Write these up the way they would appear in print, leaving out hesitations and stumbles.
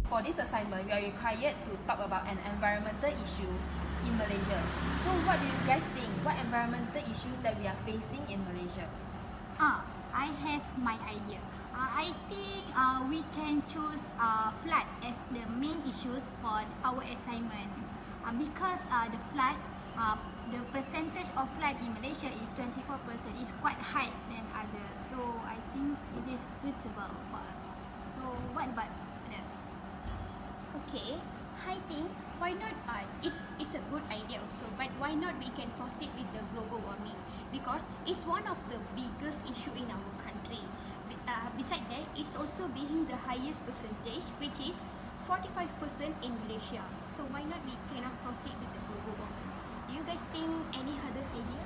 For this assignment, we are required to talk about an environmental issue in Malaysia. So what do you guys think? What environmental issues that we are facing in Malaysia? I have my idea. I think we can choose flood as the main issues for our assignment because the flood, the percentage of flood in Malaysia is 24%. It's quite high than others, so I think it is suitable for us. So what about others? Okay, I think why not? It's a good idea also, but why not we can proceed with the global warming because it's one of the biggest issue in our country. Besides that, it's also being the highest percentage, which is 45% in Malaysia. So why not we cannot proceed with the global warming? Do you guys think any other idea?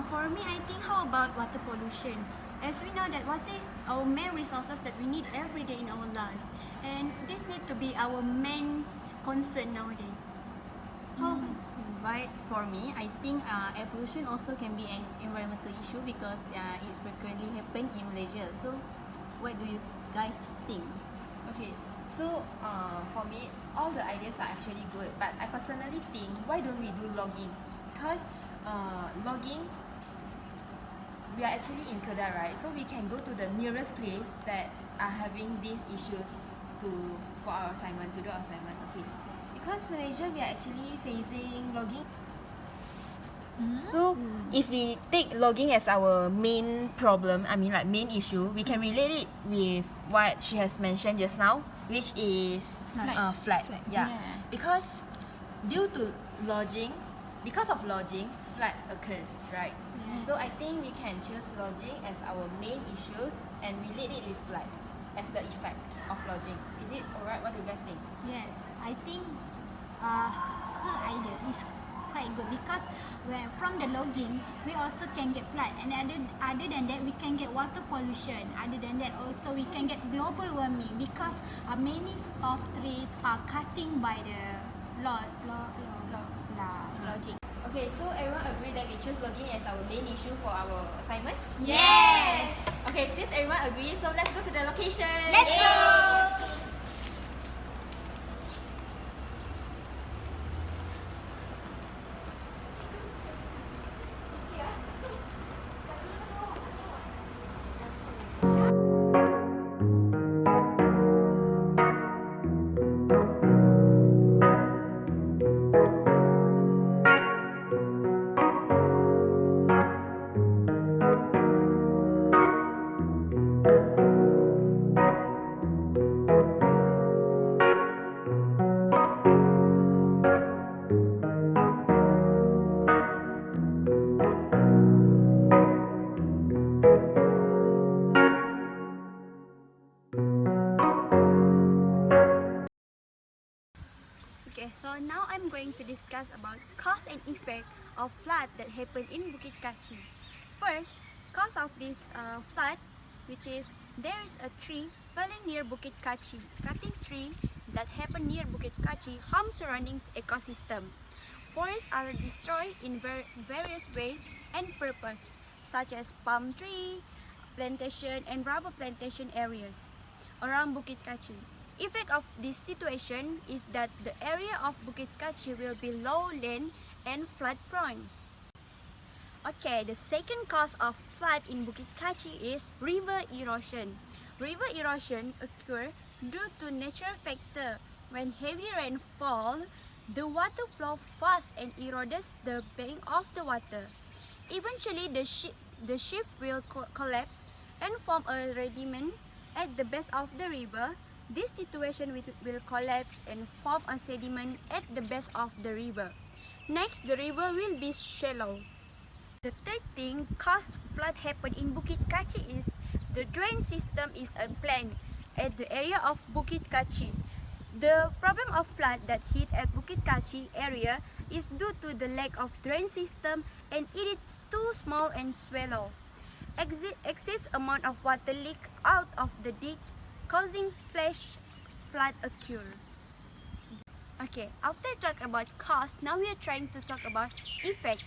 For me, I think how about water pollution? As we know that water is our main resources that we need every day in our life, and this need to be our main concern nowadays. But for me, I think air pollution also can be an environmental issue because it frequently happen in Malaysia. So, what do you guys think? Okay, so for me, all the ideas are actually good, but I personally think why don't we do logging? Because logging, we are actually in Kedah, right? So we can go to the nearest place that are having these issues for our assignment, to do our assignment. Okay, because Malaysia, we are actually facing logging. So if we take logging as our main problem, I mean like main issue, we can relate it with what she has mentioned just now, which is flood. Yeah. Because because of lodging, flood occurs, right? Yes. So I think we can choose lodging as our main issues and relate it with flood as the effect of lodging. Is it alright? What do you guys think? Yes, I think her idea is quite good because from the logging we also can get flood, and other than that we can get water pollution. Other than that also we can get global warming because many of trees are cutting by the Logic. Okay, so everyone agree that we choose logging as our main issue for our assignment? Yes. Okay, since everyone agrees, so let's go to the location. Let's go. Okay, so now I'm going to discuss about cause and effect of flood that happened in Bukit Kachi. First, cause of this flood, which is there is a tree falling near Bukit Kachi. Cutting tree that happened near Bukit Kachi harms surroundings ecosystem. Forests are destroyed in various way and purpose, such as palm tree plantation and rubber plantation areas around Bukit Kachi. Effect of this situation is that the area of Bukit Kachi will be lowland and flood prone. Okay, the second cause of flood in Bukit Kachi is river erosion. River erosion occurs due to natural factor. When heavy rain falls, the water flows fast and erodes the bank of the water. Eventually, the sheaf will collapse and form a sediment at the base of the river. This situation will collapse and form a sediment at the base of the river. Next, the river will be shallow. The third thing cause flood happen in Bukit Kachi is the drain system is unplanned at the area of Bukit Kachi. The problem of flood that hit at Bukit Kachi area is due to the lack of drain system, and it is too small and shallow. Excess amount of water leak out of the ditch, causing flash flood occur. Okay, after talk about cause, now we are trying to talk about effect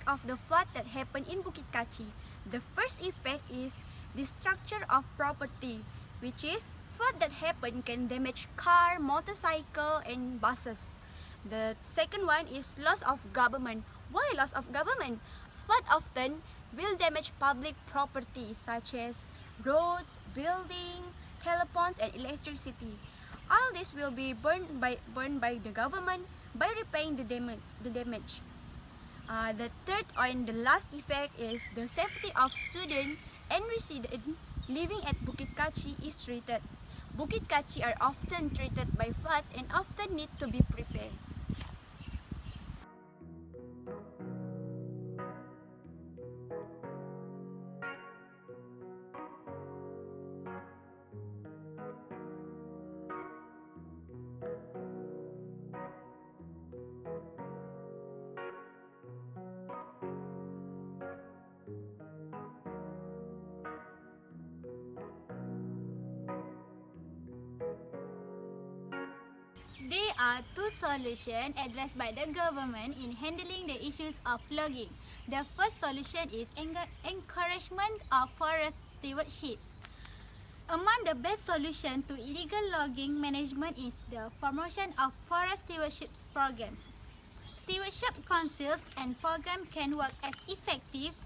of the flood that happened in Bukit Kachi. The first effect is destruction of property, which is flood that happen can damage car, motorcycle and buses. The second one is loss of government. Why loss of government? Flood often will damage public property such as roads, buildings, telephones and electricity. All this will be burned by the government by repaying the damage. The third and the last effect is the safety of students and residents living at Bukit Kachi is treated. Bukit Kachi are often treated by flood and often need to be prepared. There are two solutions addressed by the government in handling the issues of logging. The first solution is encouragement of forest stewardship. Among the best solutions to illegal logging management is the promotion of forest stewardship programs. Stewardship councils and programs can work as effective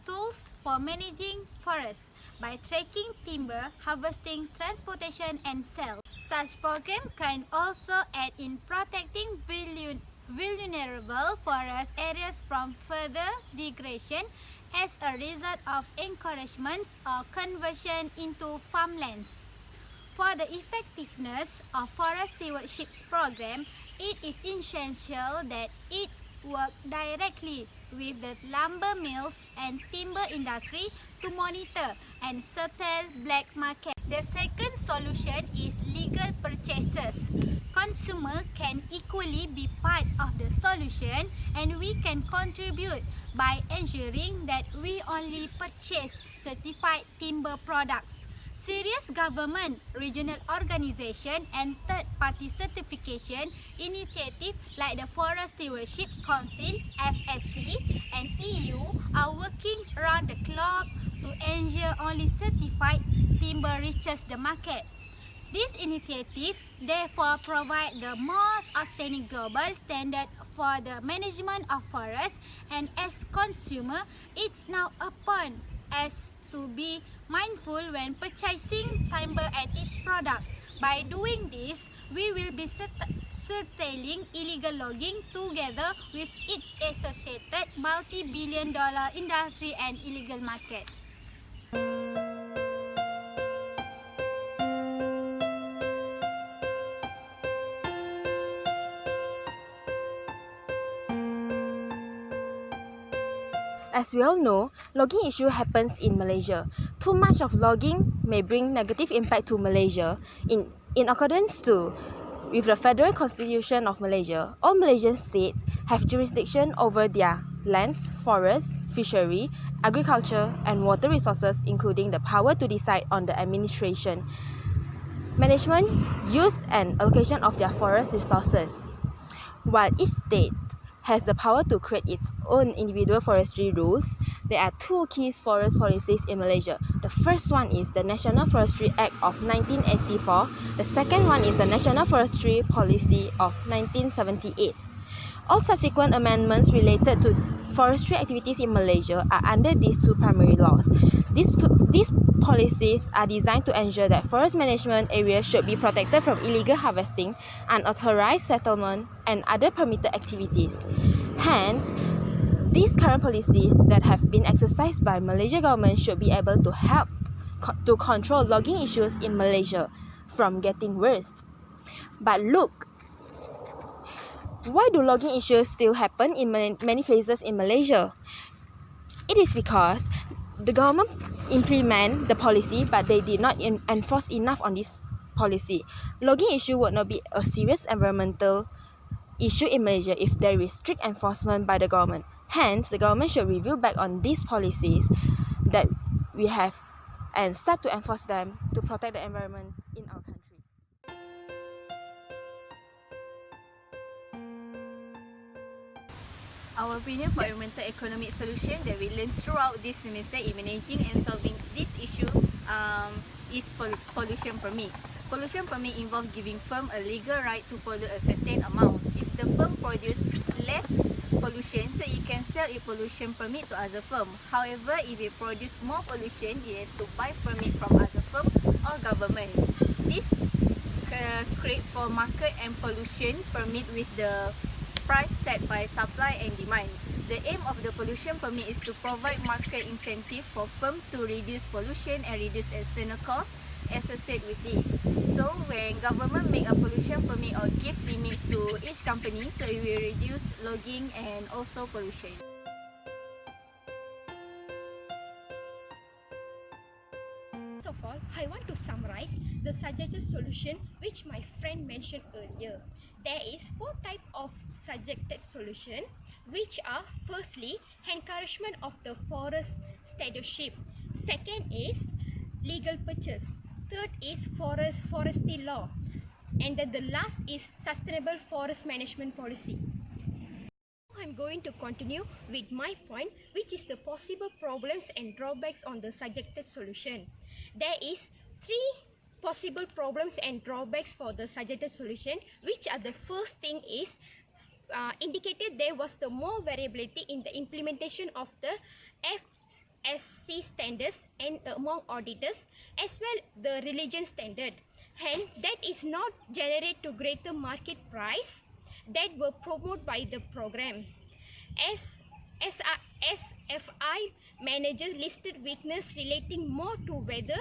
tools for managing forests by tracking timber, harvesting, transportation and sale. Such programs can also aid in protecting vulnerable forest areas from further degradation as a result of encouragement or conversion into farmlands. For the effectiveness of forest stewardship program, it is essential that it work directly with the lumber mills and timber industry to monitor and settle black market. The second solution is legal purchases. Consumer can equally be part of the solution and we can contribute by ensuring that we only purchase certified timber products. Serious government, regional organization and third-party certification initiatives like the Forest Stewardship Council, FSC and EU are working around the clock to ensure only certified timber reaches the market. This initiative therefore provide the most outstanding global standard for the management of forests, and as consumer, it's now upon us to be mindful when purchasing timber and its product. By doing this, we will be curtailing illegal logging together with its associated multi-billion-dollar industry and illegal markets. As we all know, logging issue happens in Malaysia. Too much of logging may bring negative impact to Malaysia. In accordance with the Federal Constitution of Malaysia, all Malaysian states have jurisdiction over their lands, forests, fishery, agriculture and water resources, including the power to decide on the administration, management, use and allocation of their forest resources. While each state has the power to create its own individual forestry rules, there are two key forest policies in Malaysia. The first one is the National Forestry Act of 1984. The second one is the National Forestry Policy of 1978. All subsequent amendments related to forestry activities in Malaysia are under these two primary laws. These policies are designed to ensure that forest management areas should be protected from illegal harvesting, unauthorized settlement, and other permitted activities. Hence, these current policies that have been exercised by Malaysia government should be able to help to control logging issues in Malaysia from getting worse. But look, why do logging issues still happen in many places in Malaysia? It is because the government implement the policy but they did not enforce enough on this policy. Logging issue would not be a serious environmental issue in Malaysia if there is strict enforcement by the government. Hence, the government should review back on these policies that we have and start to enforce them to protect the environment in our country. Our opinion for environmental economic solution that we learn throughout this semester in managing and solving this issue is pollution permits. pollution permit involves giving firm a legal right to pollute a certain amount. If the firm produce less pollution, so it can sell a pollution permit to other firm. However, if it produce more pollution, it has to buy permit from other firm or government. This create for market and pollution permit with the price set by supply and demand. The aim of the pollution permit is to provide market incentive for firm to reduce pollution and reduce external costs associated with it. So when government make a pollution permit or give limits to each company, so it will reduce logging and also pollution. First of all, I want to summarize the suggested solution which my friend mentioned earlier. There is 4 types of suggested solution, which are firstly encouragement of the forest stewardship, second is legal purchase, third is forestry law, and then the last is sustainable forest management policy. I'm going to continue with my point, which is the possible problems and drawbacks on the suggested solution. There is 3 possible problems and drawbacks for the suggested solution, which are the first thing is indicated there was the more variability in the implementation of the FSC standards and among auditors as well the religion standard, and that is not generate to greater market price that were promoted by the program. SFI managers listed weakness relating more to whether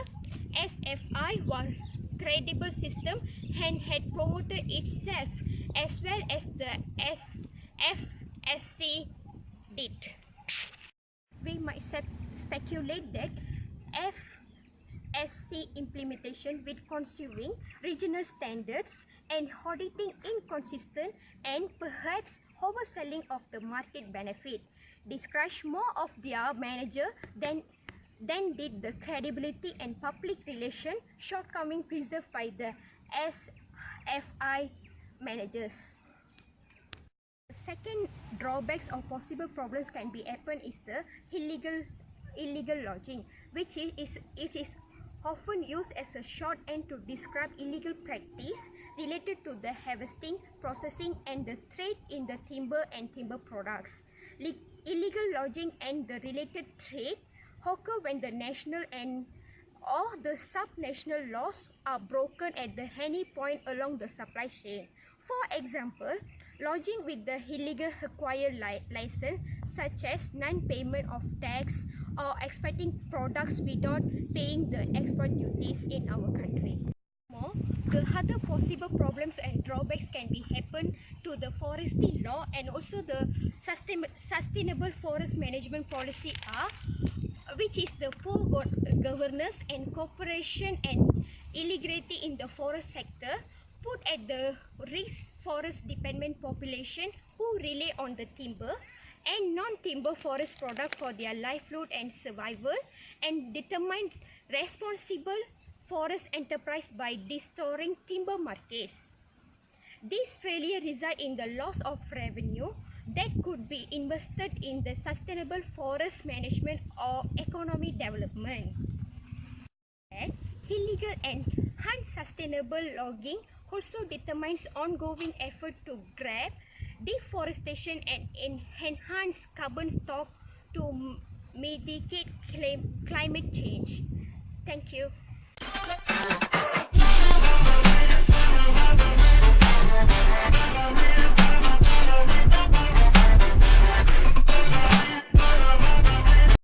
SFI was credible system and had promoted itself as well as the FSC did. We might speculate that FSC implementation with consuming regional standards and auditing inconsistent and perhaps overselling of the market benefit discouraged more of their manager than did the credibility and public relation shortcoming preserved by the SFI managers. The second drawbacks or possible problems can be happen is the illegal lodging, which is often used as a shorthand to describe illegal practice related to the harvesting, processing and the trade in the timber and timber products. Illegal lodging and the related trade occur when the national and or the sub-national laws are broken at any point along the supply chain. For example, lodging with the illegal acquired license, such as non-payment of tax or exporting products without paying the export duties in our country. More, the other possible problems and drawbacks can be happen to the forestry law and also the sustainable forest management policy are, which is the poor governance and cooperation and illegality in the forest sector put at the risk forest dependent population who rely on the timber and non-timber forest product for their livelihood and survival, and determine responsible forest enterprise by distorting timber markets. This failure result in the loss of revenue that could be invested in the sustainable forest management or economic development. And illegal and unsustainable logging also determines ongoing effort to grab deforestation and enhance carbon stock to mitigate climate change. Thank you.